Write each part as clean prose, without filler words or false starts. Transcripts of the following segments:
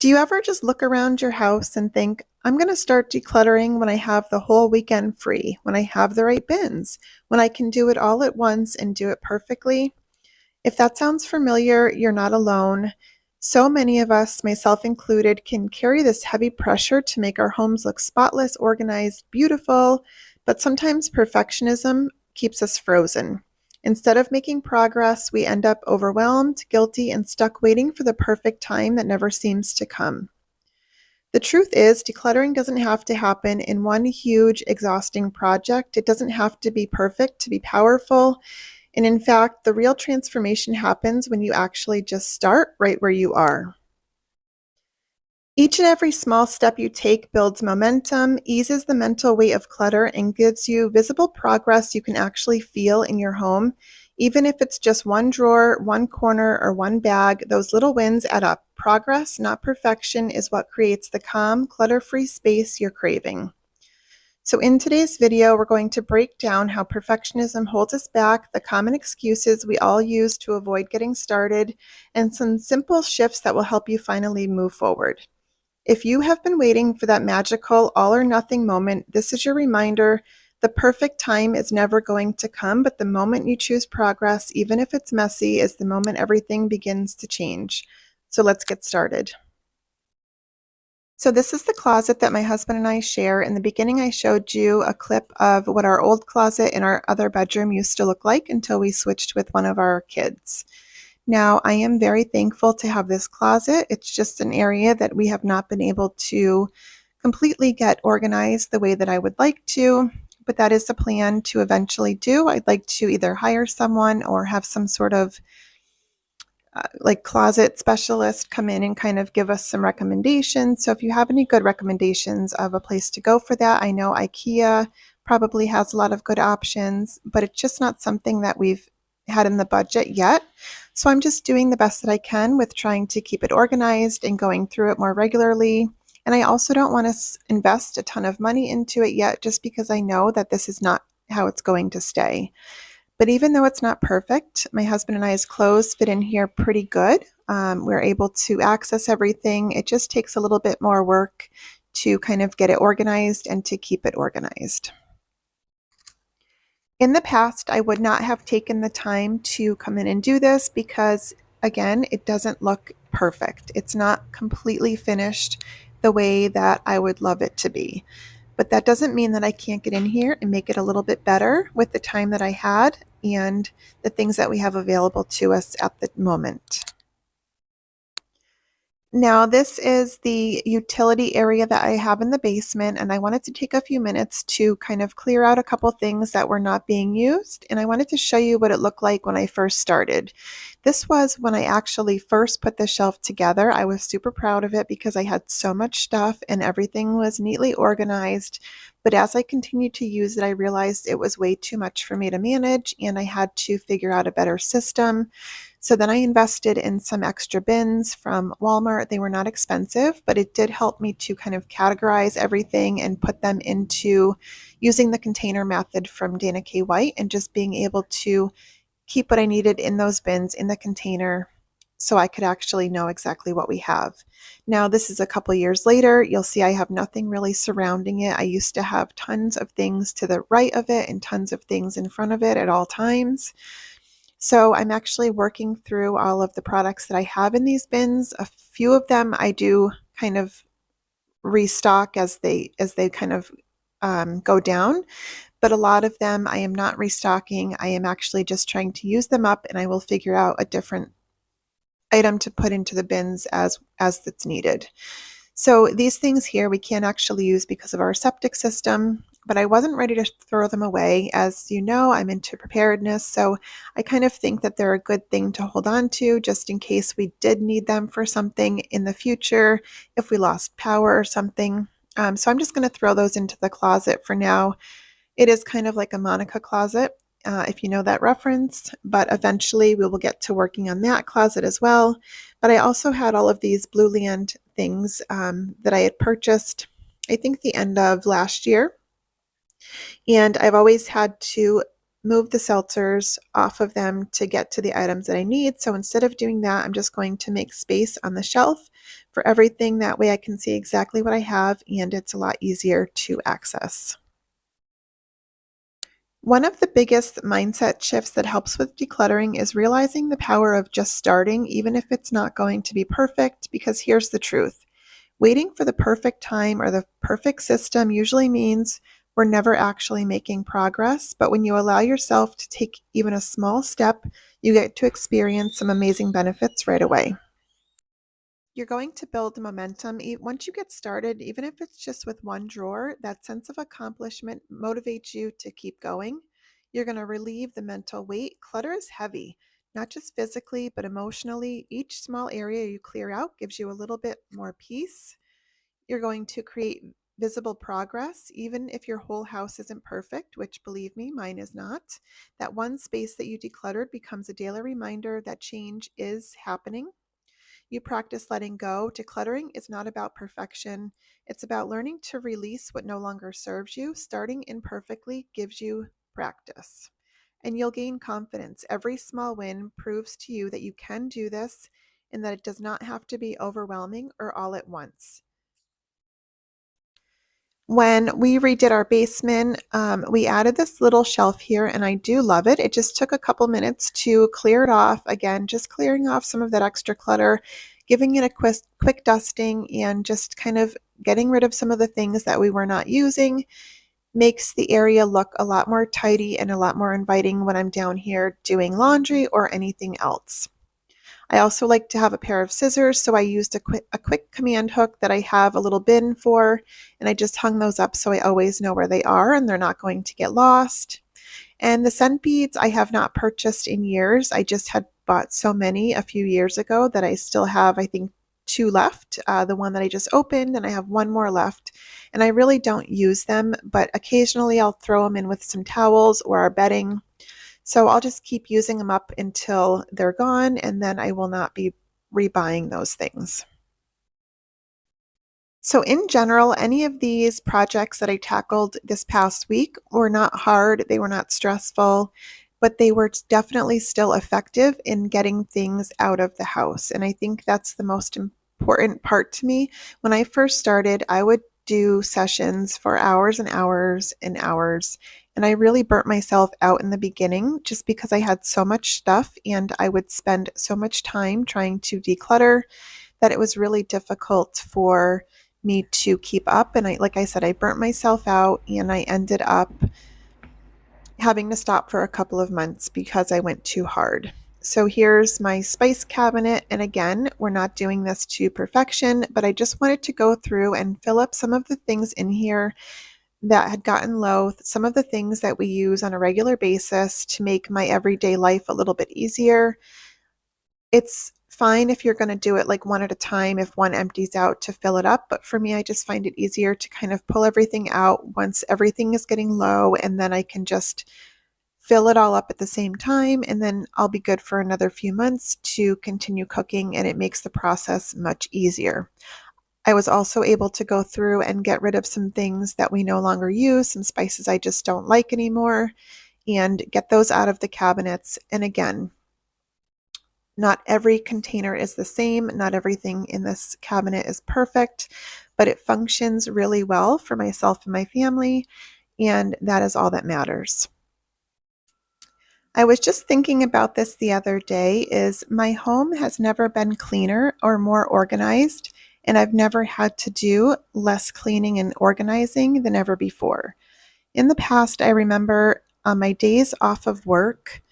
Do you ever just look around your house and think, I'm going to start decluttering when I have the whole weekend free, when I have the right bins, when I can do it all at once and do it perfectly? If that sounds familiar, you're not alone. So many of us, myself included, can carry this heavy pressure to make our homes look spotless, organized, beautiful, but sometimes perfectionism keeps us frozen. Instead of making progress, we end up overwhelmed, guilty, and stuck waiting for the perfect time that never seems to come. The truth is, decluttering doesn't have to happen in one huge, exhausting project. It doesn't have to be perfect to be powerful. And in fact, the real transformation happens when you actually just start right where you are. Each and every small step you take builds momentum, eases the mental weight of clutter, and gives you visible progress you can actually feel in your home. Even if it's just one drawer, one corner, or one bag, those little wins add up. Progress, not perfection, is what creates the calm, clutter-free space you're craving. So in today's video, we're going to break down how perfectionism holds us back, the common excuses we all use to avoid getting started, and some simple shifts that will help you finally move forward. If you have been waiting for that magical all or nothing moment, this is your reminder. The perfect time is never going to come, but the moment you choose progress, even if it's messy, is the moment everything begins to change. So let's get started. So this is the closet that my husband and I share. In the beginning, I showed you a clip of what our old closet in our other bedroom used to look like until we switched with one of our kids. Now, I am very thankful to have this closet. It's just an area that we have not been able to completely get organized the way that I would like to, but that is a plan to eventually do. I'd like to either hire someone or have some sort of like closet specialist come in and kind of give us some recommendations. So if you have any good recommendations of a place to go for that, I know IKEA probably has a lot of good options, but it's just not something that we've had in the budget yet. So I'm just doing the best that I can with trying to keep it organized and going through it more regularly. And I also don't want to invest a ton of money into it yet, just because I know that this is not how it's going to stay. But even though it's not perfect, my husband and I's clothes fit in here pretty good. We're able to access everything. It just takes a little bit more work to kind of get it organized and to keep it organized. In the past, I would not have taken the time to come in and do this because, again, it doesn't look perfect. It's not completely finished the way that I would love it to be. But that doesn't mean that I can't get in here and make it a little bit better with the time that I had and the things that we have available to us at the moment. Now, this is the utility area that I have in the basement, and I wanted to take a few minutes to kind of clear out a couple things that were not being used, and I wanted to show you what it looked like when I first started. This was when I actually first put the shelf together. I was super proud of it because I had so much stuff and everything was neatly organized, but as I continued to use it, I realized it was way too much for me to manage, and I had to figure out a better system. So then I invested in some extra bins from Walmart. They were not expensive, but it did help me to kind of categorize everything and put them into using the container method from Dana K. White and just being able to keep what I needed in those bins in the container so I could actually know exactly what we have. Now, this is a couple years later. You'll see I have nothing really surrounding it. I used to have tons of things to the right of it and tons of things in front of it at all times. So I'm actually working through all of the products that I have in these bins. A few of them I do kind of restock as they kind of go down, but a lot of them I am not restocking. I am actually just trying to use them up, and I will figure out a different item to put into the bins as it's needed. So these things here we can't actually use because of our septic system, but I wasn't ready to throw them away. As you know, I'm into preparedness, so I kind of think that they're a good thing to hold on to just in case we did need them for something in the future, if we lost power or something. So I'm just going to throw those into the closet for now. It is kind of like a Monica closet, if you know that reference, but eventually we will get to working on that closet as well. But I also had all of these Blue Land things that I had purchased, I think the end of last year. And I've always had to move the seltzers off of them to get to the items that I need. So instead of doing that, I'm just going to make space on the shelf for everything. That way I can see exactly what I have and it's a lot easier to access. One of the biggest mindset shifts that helps with decluttering is realizing the power of just starting, even if it's not going to be perfect, because here's the truth. Waiting for the perfect time or the perfect system usually means we're never actually making progress, but when you allow yourself to take even a small step, you get to experience some amazing benefits right away. You're going to build momentum. Once you get started, even if it's just with one drawer, that sense of accomplishment motivates you to keep going. You're going to relieve the mental weight. Clutter is heavy, not just physically, but emotionally. Each small area you clear out gives you a little bit more peace. You're going to create visible progress, even if your whole house isn't perfect, which believe me, mine is not. That one space that you decluttered becomes a daily reminder that change is happening. You practice letting go. Decluttering is not about perfection. It's about learning to release what no longer serves you. Starting imperfectly gives you practice, and you'll gain confidence. Every small win proves to you that you can do this and that it does not have to be overwhelming or all at once. When we redid our basement, we added this little shelf here, and I do love it. It just took a couple minutes to clear it off. Again, just clearing off some of that extra clutter, giving it a quick dusting, and just kind of getting rid of some of the things that we were not using makes the area look a lot more tidy and a lot more inviting when I'm down here doing laundry or anything else. I also like to have a pair of scissors, so I used a quick command hook that I have a little bin for, and I just hung those up so I always know where they are and they're not going to get lost. And the scent beads I have not purchased in years. I just had bought so many a few years ago that I still have, I think, two left. The one that I just opened, and I have one more left. And I really don't use them, but occasionally I'll throw them in with some towels or our bedding. So I'll just keep using them up until they're gone, and then I will not be rebuying those things. So, in general, any of these projects that I tackled this past week were not hard, they were not stressful, but they were definitely still effective in getting things out of the house. And I think that's the most important part to me. When I first started, I would do sessions for hours and hours and hours. And I really burnt myself out in the beginning just because I had so much stuff and I would spend so much time trying to declutter that it was really difficult for me to keep up. And like I said, I burnt myself out and I ended up having to stop for a couple of months because I went too hard. So here's my spice cabinet. And again, we're not doing this to perfection, but I just wanted to go through and fill up some of the things in here that had gotten low, some of the things that we use on a regular basis to make my everyday life a little bit easier. It's fine if you're going to do it like one at a time if one empties out to fill it up, but for me, I just find it easier to kind of pull everything out once everything is getting low, and then I can just fill it all up at the same time, and then I'll be good for another few months to continue cooking, and it makes the process much easier. I was also able to go through and get rid of some things that we no longer use, some spices I just don't like anymore, and get those out of the cabinets. And again, not every container is the same. Not everything in this cabinet is perfect, but it functions really well for myself and my family, and that is all that matters. I was just thinking about this the other day is my home has never been cleaner or more organized, and I've never had to do less cleaning and organizing than ever before. In the past, I remember on my days off of work,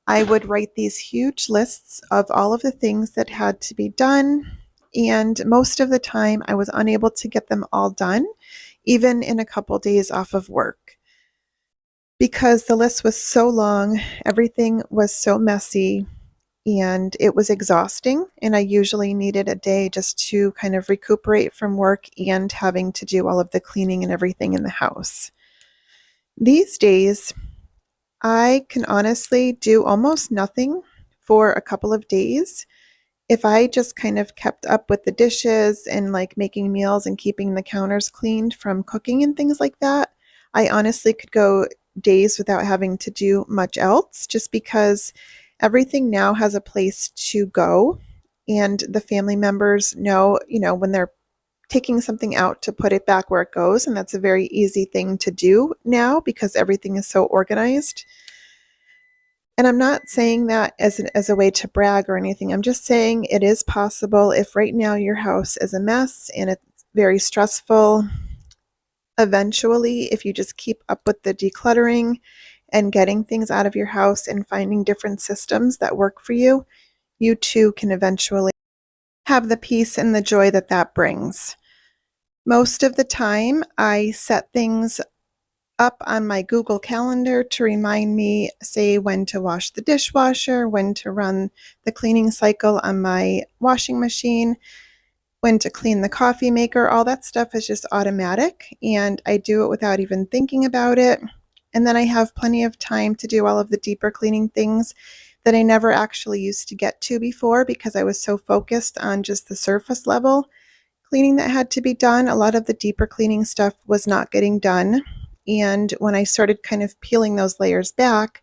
I would write these huge lists of all of the things that had to be done. And most of the time, I was unable to get them all done, even in a couple days off of work, because the list was so long, everything was so messy, and it was exhausting. And I usually needed a day just to kind of recuperate from work and having to do all of the cleaning and everything in the house. These days, I can honestly do almost nothing for a couple of days. If I just kind of kept up with the dishes and like making meals and keeping the counters cleaned from cooking and things like that, I honestly could go days without having to do much else, just because everything now has a place to go. And the family members know, when they're taking something out to put it back where it goes. And that's a very easy thing to do now because everything is so organized. And I'm not saying that as a way to brag or anything. I'm just saying it is possible if right now your house is a mess and it's very stressful. Eventually, if you just keep up with the decluttering and getting things out of your house and finding different systems that work for you, you too can eventually have the peace and the joy that that brings. Most of the time, I set things up on my Google Calendar to remind me, say, when to wash the dishwasher, when to run the cleaning cycle on my washing machine, when to clean the coffee maker. All that stuff is just automatic, and I do it without even thinking about it. And then I have plenty of time to do all of the deeper cleaning things that I never actually used to get to before because I was so focused on just the surface level cleaning that had to be done. A lot of the deeper cleaning stuff was not getting done. And when I started kind of peeling those layers back,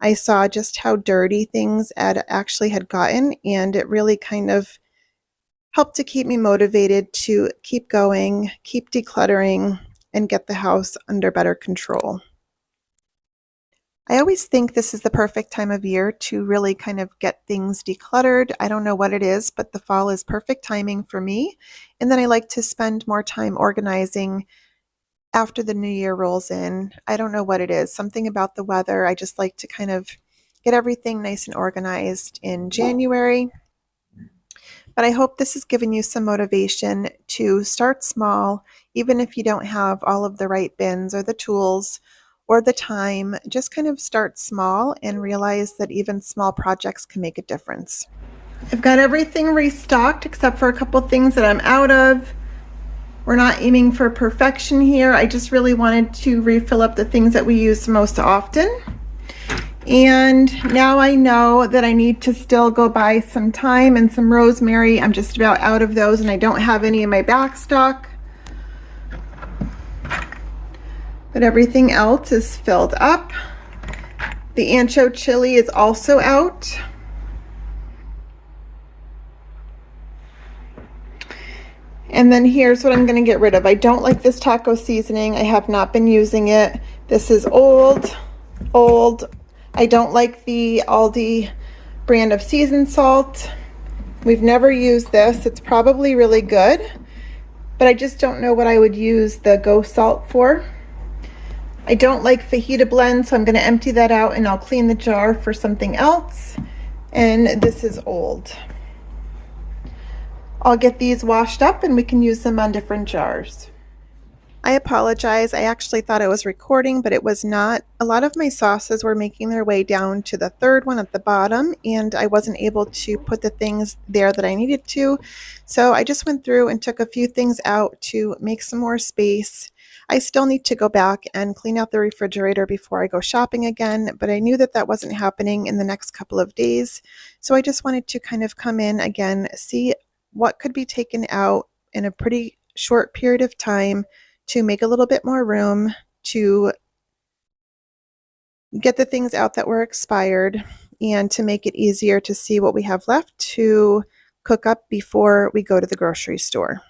I saw just how dirty things actually had gotten, and it really kind of helped to keep me motivated to keep going, keep decluttering, and get the house under better control. I always think this is the perfect time of year to really kind of get things decluttered. I don't know what it is, but the fall is perfect timing for me. And then I like to spend more time organizing after the new year rolls in. I don't know what it is, something about the weather. I just like to kind of get everything nice and organized in January. But I hope this has given you some motivation to start small, even if you don't have all of the right bins or the tools or the time. Just kind of start small and realize that even small projects can make a difference. I've got everything restocked except for a couple things that I'm out of. We're not aiming for perfection here. I just really wanted to refill up the things that we use most often. And now I know that I need to still go buy some thyme and some rosemary. I'm just about out of those, and I don't have any in my back stock. But everything else is filled up. The ancho chili is also out. And then here's what I'm going to get rid of. I don't like this taco seasoning. I have not been using it. This is old. I don't like the Aldi brand of seasoned salt. We've never used this. It's probably really good, but I just don't know what I would use the ghost salt for. I don't like fajita blend, so I'm going to empty that out and I'll clean the jar for something else. And this is old. I'll get these washed up and we can use them on different jars. I apologize. I actually thought I was recording, but it was not. A lot of my sauces were making their way down to the third one at the bottom, and I wasn't able to put the things there that I needed to. So I just went through and took a few things out to make some more space. I still need to go back and clean out the refrigerator before I go shopping again, but I knew that that wasn't happening in the next couple of days. So I just wanted to kind of come in again, see what could be taken out in a pretty short period of time to make a little bit more room, to get the things out that were expired, and to make it easier to see what we have left to cook up before we go to the grocery store.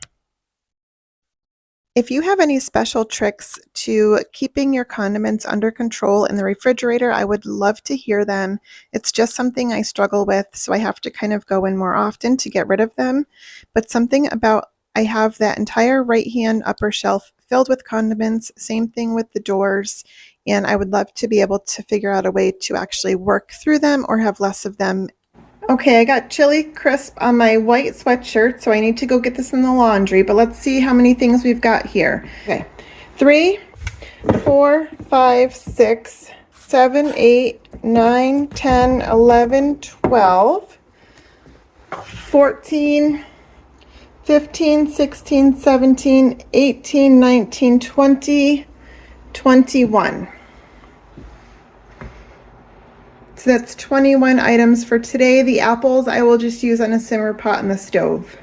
If you have any special tricks to keeping your condiments under control in the refrigerator, I would love to hear them. It's just something I struggle with, so I have to kind of go in more often to get rid of them. But something about, I have that entire right-hand upper shelf filled with condiments, same thing with the doors, and I would love to be able to figure out a way to actually work through them or have less of them. Okay, I got chili crisp on my white sweatshirt, so I need to go get this in the laundry, but let's see how many things we've got here. Okay, 3, 4, 5, 6, 7, 8, 9, 10, 11, 12, 14, 15, 16, 17, 18, 19, 20, 21. So that's 21 items for today. The apples I will just use on a simmer pot in the stove.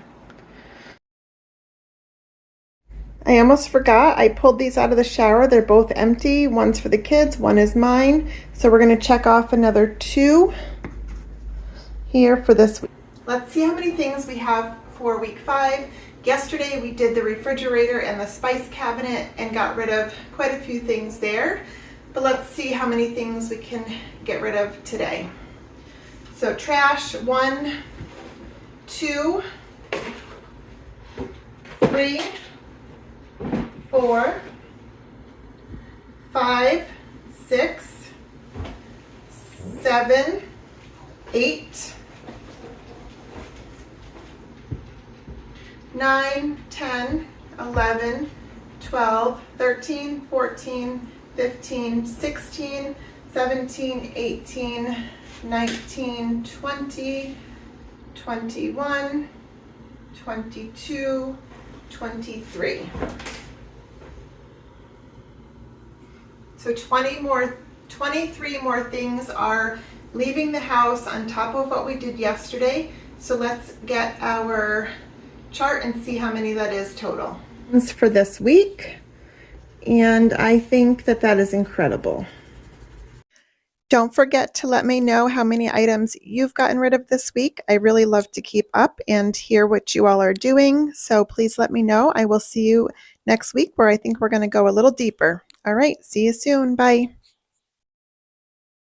I almost forgot, I pulled these out of the shower. They're both empty. One's for the kids, one is mine. So we're gonna check off another 2 here for this week. Let's see how many things we have for week 5. Yesterday we did the refrigerator and the spice cabinet and got rid of quite a few things there. But let's see how many things we can get rid of today. So trash, 1, 2, 3, 4, 5, 6, 7, 8, 9, 10, 11, 12, 13, 14, 15, 16, 17, 18, 19, 20, 21, 22, 23. So 23 more things are leaving the house on top of what we did yesterday. So let's get our chart and see how many that is total. For this week, and I think that that is incredible. Don't forget to let me know how many items you've gotten rid of this week. I really love to keep up and hear what you all are doing. So please let me know. I will see you next week where I think we're going to go a little deeper. All right, see you soon. Bye.